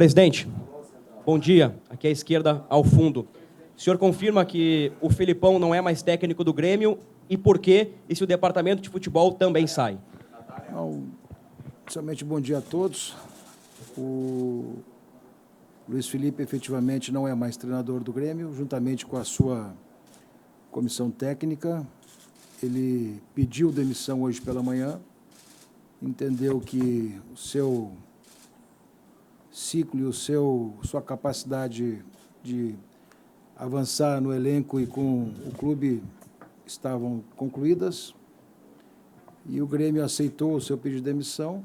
Presidente, bom dia. Aqui à esquerda, ao fundo. O senhor confirma que o Felipão não é mais técnico do Grêmio e por quê? E se o departamento de futebol também sai? Não, somente bom dia a todos. O Luiz Felipe efetivamente não é mais treinador do Grêmio, juntamente com a sua comissão técnica. Ele pediu demissão hoje pela manhã, entendeu que o seu ciclo e sua capacidade de avançar no elenco e com o clube estavam concluídas, e o Grêmio aceitou o seu pedido de demissão,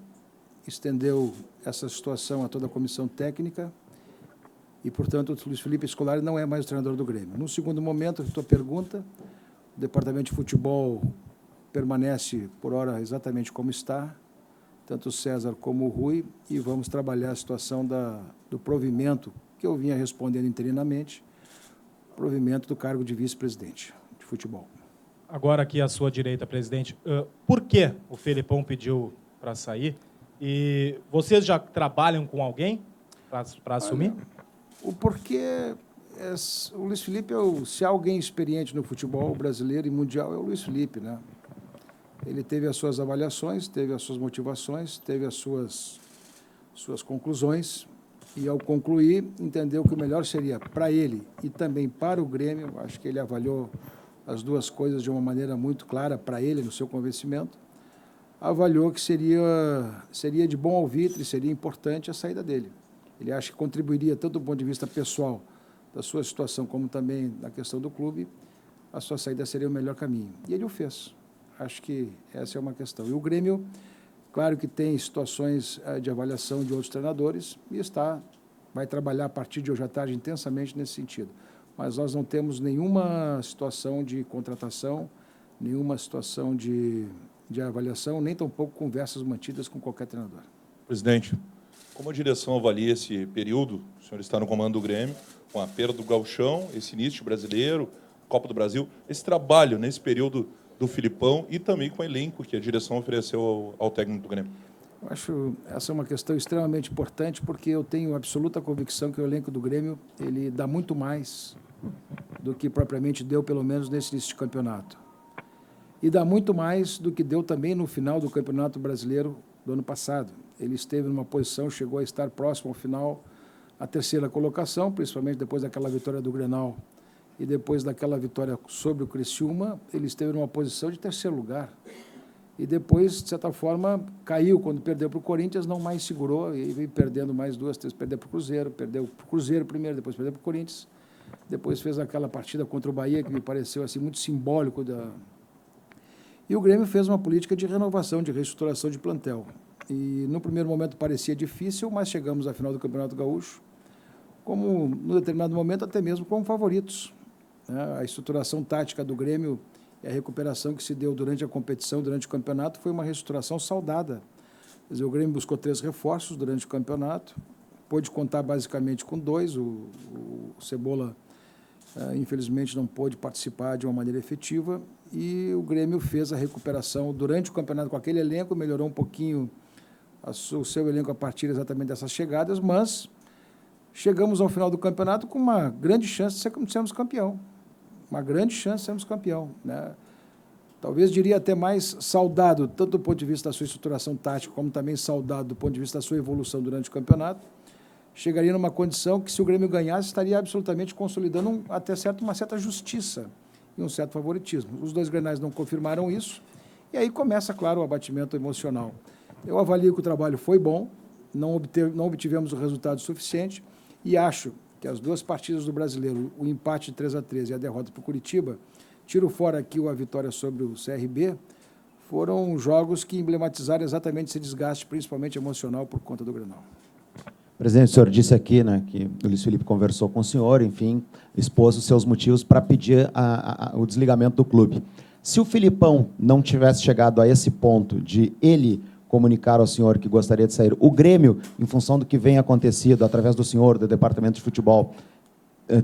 estendeu essa situação a toda a comissão técnica e, portanto, o Luiz Felipe Scolari não é mais o treinador do Grêmio. No segundo momento, a tua pergunta, o departamento de futebol permanece, por hora, exatamente como está, tanto o César como o Rui, e vamos trabalhar a situação do provimento, que eu vinha respondendo interinamente, provimento do cargo de vice-presidente de futebol. Agora aqui à sua direita, presidente, por que o Felipão pediu para sair? E vocês já trabalham com alguém para assumir? O porquê, o Luiz Felipe, se há alguém experiente no futebol brasileiro e mundial, é o Luiz Felipe, né? Ele teve as suas avaliações, teve as suas motivações, teve as suas conclusões, e ao concluir, entendeu que o melhor seria para ele e também para o Grêmio. Acho que ele avaliou as duas coisas de uma maneira muito clara para ele, no seu convencimento. Avaliou que seria de bom alvitre, seria importante a saída dele. Ele acha que contribuiria tanto do ponto de vista pessoal da sua situação, como também na questão do clube. A sua saída seria o melhor caminho. E ele o fez. Acho que essa é uma questão. E o Grêmio, claro que tem situações de avaliação de outros treinadores e vai trabalhar a partir de hoje à tarde intensamente nesse sentido. Mas nós não temos nenhuma situação de contratação, nenhuma situação de avaliação, nem tampouco conversas mantidas com qualquer treinador. Presidente, como a direção avalia esse período? O senhor está no comando do Grêmio, com a perda do Gauchão, esse início brasileiro, Copa do Brasil, esse trabalho nesse período do Filipão e também com o elenco que a direção ofereceu ao técnico do Grêmio. Eu acho essa é uma questão extremamente importante, porque eu tenho absoluta convicção que o elenco do Grêmio ele dá muito mais do que propriamente deu, pelo menos nesse início de campeonato. E dá muito mais do que deu também no final do Campeonato Brasileiro do ano passado. Ele esteve numa posição, chegou a estar próximo ao final, a terceira colocação, principalmente depois daquela vitória do Grenal e depois daquela vitória sobre o Criciúma, ele esteve numa posição de terceiro lugar. E depois, de certa forma, caiu quando perdeu para o Corinthians, não mais segurou, e veio perdendo mais duas, três, perdeu para o Cruzeiro primeiro, depois perdeu para o Corinthians, depois fez aquela partida contra o Bahia, que me pareceu assim, muito simbólico. E o Grêmio fez uma política de renovação, de reestruturação de plantel. E no primeiro momento parecia difícil, mas chegamos à final do Campeonato Gaúcho, como, no determinado momento, até mesmo como favoritos. A estruturação tática do Grêmio e a recuperação que se deu durante a competição, durante o campeonato, foi uma reestruturação saudada. Quer dizer, o Grêmio buscou 3 reforços durante o campeonato, pôde contar basicamente com 2, o Cebola, infelizmente, não pôde participar de uma maneira efetiva, e o Grêmio fez a recuperação durante o campeonato com aquele elenco, melhorou um pouquinho o seu elenco a partir exatamente dessas chegadas, mas chegamos ao final do campeonato com uma grande chance de sermos campeão. Uma grande chance de sermos campeão, né? Talvez diria até mais saudado, tanto do ponto de vista da sua estruturação tática, como também saudado do ponto de vista da sua evolução durante o campeonato. Chegaria numa condição que, se o Grêmio ganhasse, estaria absolutamente consolidando uma certa justiça e um certo favoritismo. Os 2 Grenais não confirmaram isso, e aí começa, claro, o abatimento emocional. Eu avalio que o trabalho foi bom, não obtivemos o resultado suficiente, e acho que as 2 partidas do Brasileiro, o empate de 3-3 e a derrota para o Curitiba, tiro fora aqui a vitória sobre o CRB, foram jogos que emblematizaram exatamente esse desgaste, principalmente emocional, por conta do Grenal. Presidente, o senhor disse aqui, né, que o Luiz Felipe conversou com o senhor, enfim, expôs os seus motivos para pedir o desligamento do clube. Se o Filipão não tivesse chegado a esse ponto de ele comunicar ao senhor que gostaria de sair, o Grêmio, em função do que vem acontecido, através do senhor, do departamento de futebol,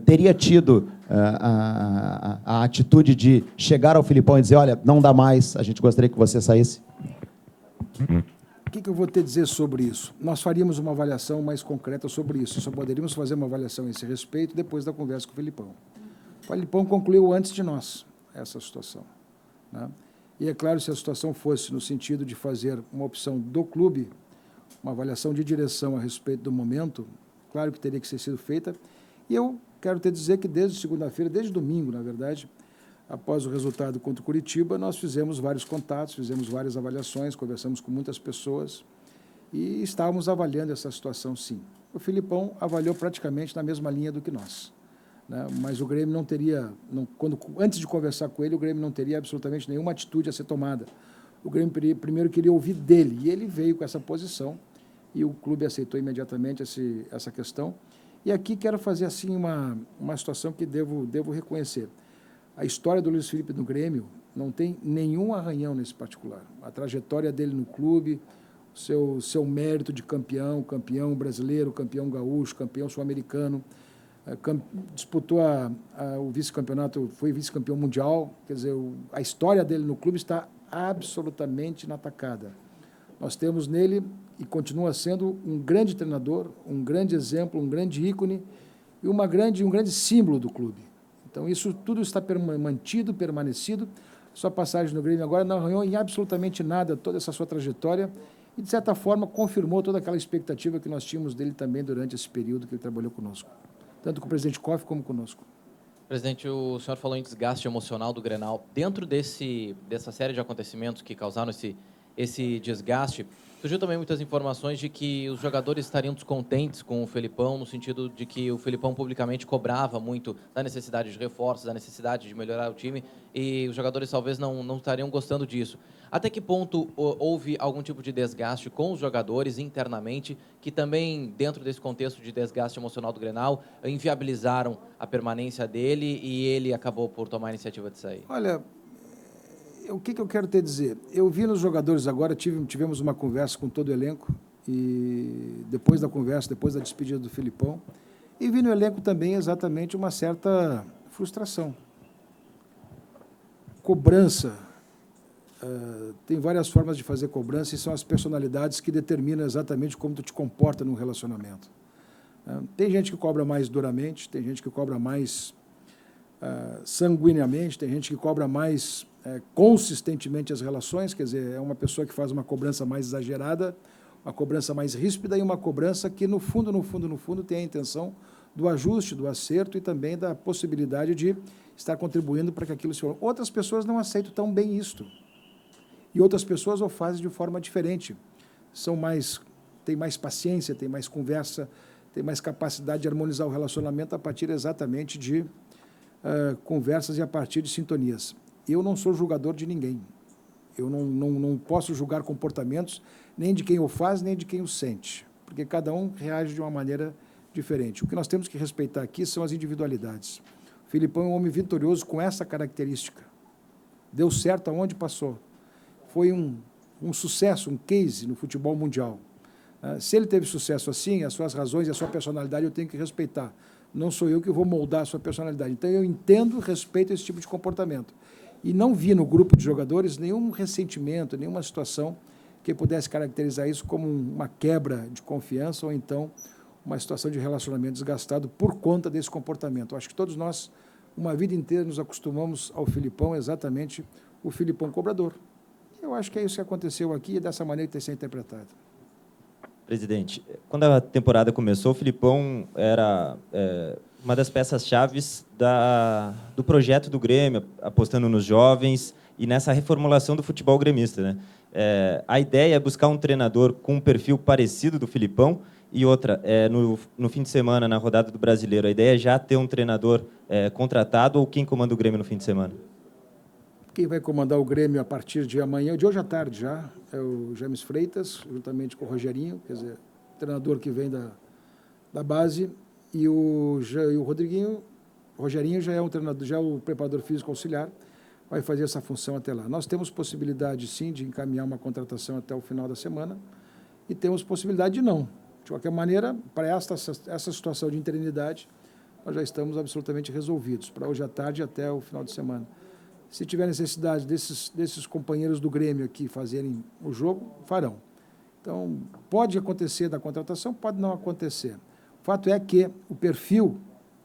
teria tido a atitude de chegar ao Filipão e dizer, olha, não dá mais, a gente gostaria que você saísse? que eu vou te dizer sobre isso? Nós faríamos uma avaliação mais concreta sobre isso. Só poderíamos fazer uma avaliação a esse respeito depois da conversa com o Felipão. O Felipão concluiu antes de nós essa situação, né? E é claro, se a situação fosse no sentido de fazer uma opção do clube, uma avaliação de direção a respeito do momento, claro que teria que ser sido feita. E eu quero te dizer que desde segunda-feira, desde domingo, na verdade, após o resultado contra o Curitiba, nós fizemos vários contatos, fizemos várias avaliações, conversamos com muitas pessoas e estávamos avaliando essa situação, sim. O Felipão avaliou praticamente na mesma linha do que nós, né? Mas o Grêmio não teria, antes de conversar com ele, o Grêmio não teria absolutamente nenhuma atitude a ser tomada. O Grêmio primeiro queria ouvir dele, e ele veio com essa posição, e o clube aceitou imediatamente essa questão. E aqui quero fazer assim uma situação que devo reconhecer. A história do Luiz Felipe no Grêmio não tem nenhum arranhão nesse particular. A trajetória dele no clube, seu mérito de campeão brasileiro, campeão gaúcho, campeão sul-americano, disputou o vice-campeonato, foi vice-campeão mundial. Quer dizer, a história dele no clube está absolutamente inatacada. Nós temos nele, e continua sendo, um grande treinador, um grande exemplo, um grande ícone e um grande símbolo do clube. Então, isso tudo está mantido, permanecido. Sua passagem no Grêmio agora não arranhou em absolutamente nada toda essa sua trajetória e, de certa forma, confirmou toda aquela expectativa que nós tínhamos dele também durante esse período que ele trabalhou conosco, tanto com o presidente Koff como conosco. Presidente, o senhor falou em desgaste emocional do Grenal. Dentro dessa série de acontecimentos que causaram esse desgaste, surgiu também muitas informações de que os jogadores estariam descontentes com o Felipão, no sentido de que o Felipão publicamente cobrava muito da necessidade de reforços, da necessidade de melhorar o time, e os jogadores talvez não estariam gostando disso. Até que ponto houve algum tipo de desgaste com os jogadores internamente, que também, dentro desse contexto de desgaste emocional do Grenal, inviabilizaram a permanência dele e ele acabou por tomar a iniciativa de sair? Olha, o que eu quero te dizer? Eu vi nos jogadores agora, tivemos uma conversa com todo o elenco, e depois da conversa, depois da despedida do Felipão, e vi no elenco também exatamente uma certa frustração. Cobrança. Tem várias formas de fazer cobrança e são as personalidades que determinam exatamente como tu te comporta num relacionamento. Tem gente que cobra mais duramente, tem gente que cobra mais sanguineamente, tem gente que cobra mais consistentemente as relações, quer dizer, é uma pessoa que faz uma cobrança mais exagerada, uma cobrança mais ríspida e uma cobrança que, no fundo, tem a intenção do ajuste, do acerto e também da possibilidade de estar contribuindo para que aquilo se... Outras pessoas não aceitam tão bem isto. E outras pessoas o fazem de forma diferente. Têm mais paciência, têm mais conversa, têm mais capacidade de harmonizar o relacionamento a partir exatamente de conversas e a partir de sintonias. Eu não sou julgador de ninguém. Eu não posso julgar comportamentos nem de quem o faz, nem de quem o sente, porque cada um reage de uma maneira diferente. O que nós temos que respeitar aqui são as individualidades. O Felipão é um homem vitorioso com essa característica. Deu certo aonde passou. Foi um sucesso, um case no futebol mundial. Se ele teve sucesso assim, as suas razões e a sua personalidade eu tenho que respeitar. Não sou eu que vou moldar a sua personalidade. Então, eu entendo e respeito esse tipo de comportamento. E não vi no grupo de jogadores nenhum ressentimento, nenhuma situação que pudesse caracterizar isso como uma quebra de confiança ou então uma situação de relacionamento desgastado por conta desse comportamento. Eu acho que todos nós, uma vida inteira, nos acostumamos ao Felipão, exatamente o Felipão cobrador. Eu acho que é isso que aconteceu aqui e dessa maneira que tem que ser interpretado. Presidente, quando a temporada começou, o Felipão era uma das peças-chave do projeto do Grêmio, apostando nos jovens e nessa reformulação do futebol gremista, né? A ideia é buscar um treinador com um perfil parecido do Felipão e outra, no fim de semana, na rodada do Brasileiro, a ideia é já ter um treinador contratado ou quem comanda o Grêmio no fim de semana? Quem vai comandar o Grêmio a partir de amanhã, de hoje à tarde já, é o James Freitas, juntamente com o Rogerinho, quer dizer, treinador que vem da base, e o Rogerinho já é um treinador, já é o preparador físico auxiliar, vai fazer essa função até lá. Nós temos possibilidade, sim, de encaminhar uma contratação até o final da semana e temos possibilidade de não. De qualquer maneira, para essa situação de interinidade, nós já estamos absolutamente resolvidos, para hoje à tarde até o final de semana. Se tiver necessidade desses companheiros do Grêmio aqui fazerem o jogo, farão. Então, pode acontecer da contratação, pode não acontecer. O fato é que o perfil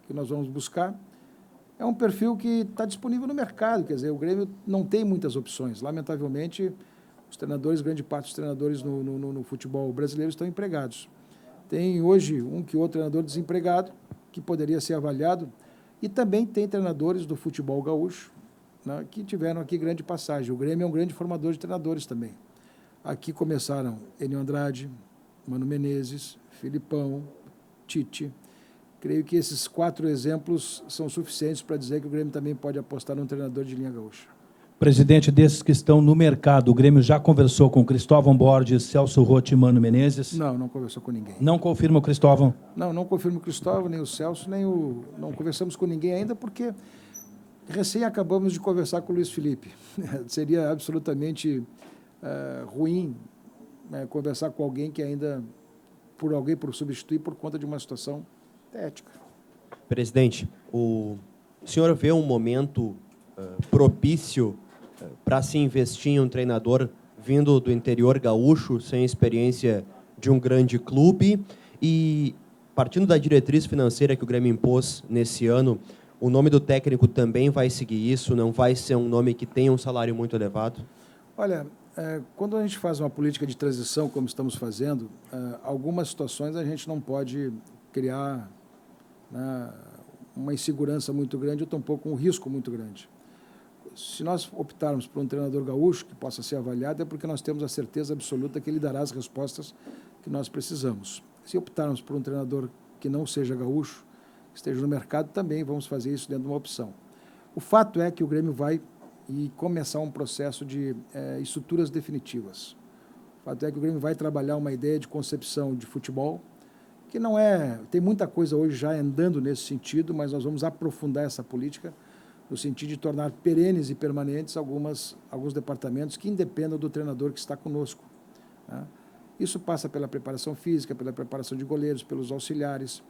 que nós vamos buscar é um perfil que está disponível no mercado, quer dizer, o Grêmio não tem muitas opções. Lamentavelmente, os treinadores, grande parte dos treinadores no futebol brasileiro estão empregados. Tem hoje um que outro treinador desempregado, que poderia ser avaliado, e também tem treinadores do futebol gaúcho, né, que tiveram aqui grande passagem. O Grêmio é um grande formador de treinadores também. Aqui começaram Enio Andrade, Mano Menezes, Filipão, Tite. Creio que esses 4 exemplos são suficientes para dizer que o Grêmio também pode apostar num treinador de linha gaúcha. Presidente, desses que estão no mercado, o Grêmio já conversou com Cristóvão Borges, Celso Roth e Mano Menezes? Não conversou com ninguém. Não confirma o Cristóvão? Não confirmo o Cristóvão, nem o Celso, nem o... Não conversamos com ninguém ainda, porque recém acabamos de conversar com o Luiz Felipe. Seria absolutamente ruim, né, conversar com alguém que ainda, por substituir por conta de uma situação ética. Presidente, o senhor vê um momento propício para se investir em um treinador vindo do interior gaúcho, sem experiência de um grande clube, e partindo da diretriz financeira que o Grêmio impôs nesse ano, o nome do técnico também vai seguir isso? Não vai ser um nome que tenha um salário muito elevado? Olha, quando a gente faz uma política de transição, como estamos fazendo, algumas situações a gente não pode criar, né, uma insegurança muito grande ou tampouco um risco muito grande. Se nós optarmos por um treinador gaúcho que possa ser avaliado, é porque nós temos a certeza absoluta que ele dará as respostas que nós precisamos. Se optarmos por um treinador que não seja gaúcho, que esteja no mercado, também vamos fazer isso dentro de uma opção. O fato é que o Grêmio vai começar um processo de estruturas definitivas. O fato é que o Grêmio vai trabalhar uma ideia de concepção de futebol, que não é... Tem muita coisa hoje já andando nesse sentido, mas nós vamos aprofundar essa política no sentido de tornar perenes e permanentes alguns departamentos que independam do treinador que está conosco, né? Isso passa pela preparação física, pela preparação de goleiros, pelos auxiliares,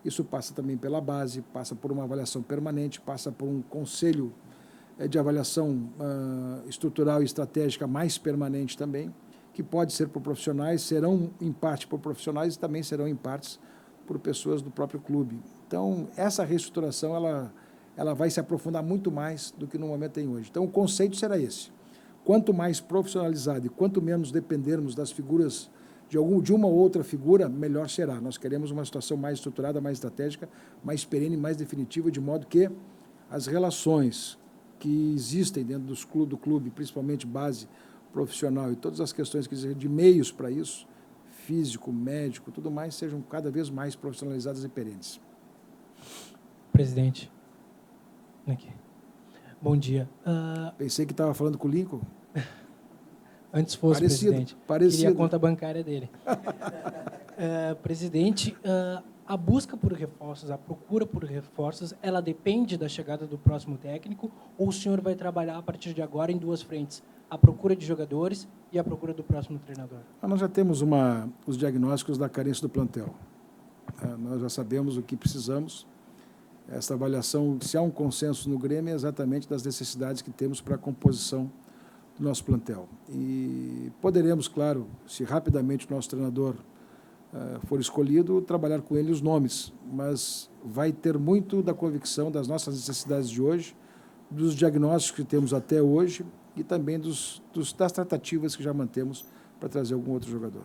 isso passa também pela base, passa por uma avaliação permanente, passa por um conselho de avaliação estrutural e estratégica mais permanente também, que pode ser por profissionais, serão em parte por profissionais e também serão em partes por pessoas do próprio clube. Então, essa reestruturação, ela vai se aprofundar muito mais do que no momento tem hoje. Então, o conceito será esse. Quanto mais profissionalizado e quanto menos dependermos das figuras, de uma ou outra figura, melhor será. Nós queremos uma situação mais estruturada, mais estratégica, mais perene, mais definitiva, de modo que as relações que existem dentro do clube, principalmente base profissional e todas as questões que existem de meios para isso, físico, médico, tudo mais, sejam cada vez mais profissionalizadas e perenes. Presidente. Aqui. Bom dia. Pensei que estava falando com o Lincoln. Antes fosse presidente. Parecido. Queria a conta bancária dele. Presidente, a busca por reforços, a procura por reforços, ela depende da chegada do próximo técnico, ou o senhor vai trabalhar a partir de agora em 2 frentes? A procura de jogadores e a procura do próximo treinador? Nós já temos os diagnósticos da carência do plantel. Nós já sabemos o que precisamos. Essa avaliação, se há um consenso no Grêmio, é exatamente das necessidades que temos para a composição do nosso plantel. E poderemos, claro, se rapidamente o nosso treinador for escolhido, trabalhar com ele os nomes, mas vai ter muito da convicção das nossas necessidades de hoje, dos diagnósticos que temos até hoje e também das tratativas que já mantemos para trazer algum outro jogador.